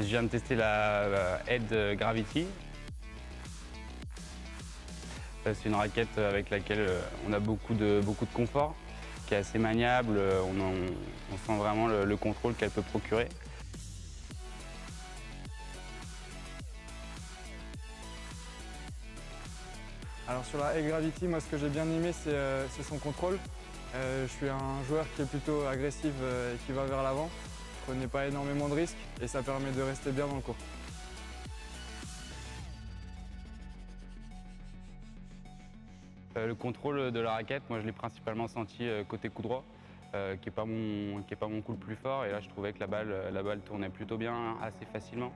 Je viens de tester la Head Gravity. C'est une raquette avec laquelle on a beaucoup de confort, qui est assez maniable. On sent vraiment le contrôle qu'elle peut procurer. Alors sur la Head Gravity, moi ce que j'ai bien aimé c'est son contrôle. Je suis un joueur qui est plutôt agressif et qui va vers l'avant. Je ne prenais pas énormément de risques et ça permet de rester bien dans le court. Le contrôle de la raquette, moi je l'ai principalement senti côté coup droit, qui n'est pas mon coup le plus fort. Et là je trouvais que la balle tournait plutôt bien, assez facilement.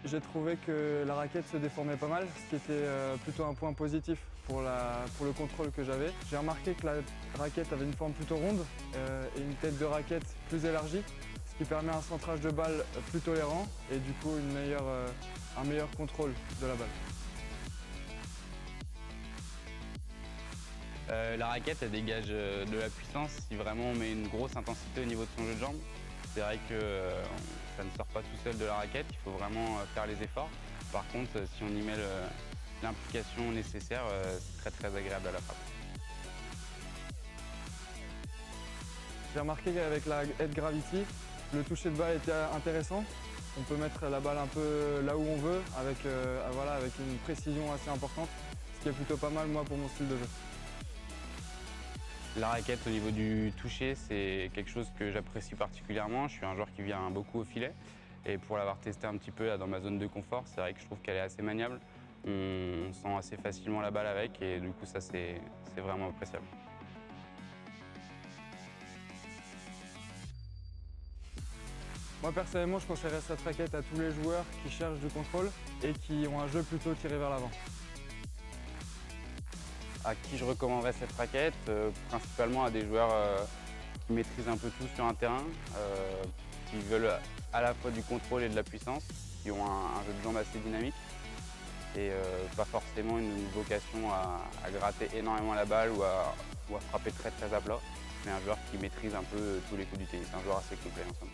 J'ai trouvé que la raquette se déformait pas mal, ce qui était plutôt un point positif pour le contrôle que j'avais. J'ai remarqué que la raquette avait une forme plutôt ronde et une tête de raquette plus élargie, ce qui permet un centrage de balle plus tolérant et du coup un meilleur contrôle de la balle. La raquette, elle dégage de la puissance si vraiment on met une grosse intensité au niveau de son jeu de jambes. C'est vrai que ça ne sort pas tout seul de la raquette, il faut vraiment faire les efforts. Par contre, si on y met l'implication nécessaire, c'est très agréable à la frappe. J'ai remarqué qu'avec la Head Gravity, le toucher de balle était intéressant. On peut mettre la balle un peu là où on veut, avec une précision assez importante, ce qui est plutôt pas mal moi pour mon style de jeu. La raquette au niveau du toucher, c'est quelque chose que j'apprécie particulièrement. Je suis un joueur qui vient beaucoup au filet. Et pour l'avoir testé un petit peu là, dans ma zone de confort, c'est vrai que je trouve qu'elle est assez maniable. On sent assez facilement la balle avec et du coup ça c'est vraiment appréciable. Moi personnellement, je conseillerais cette raquette à tous les joueurs qui cherchent du contrôle et qui ont un jeu plutôt tiré vers l'avant. À qui je recommanderais cette raquette? Principalement à des joueurs qui maîtrisent un peu tout sur un terrain, qui veulent à la fois du contrôle et de la puissance, qui ont un jeu de jambes assez dynamique et pas forcément une vocation à gratter énormément la balle ou à frapper très à plat, mais un joueur qui maîtrise un peu tous les coups du tennis, un joueur assez complet en somme.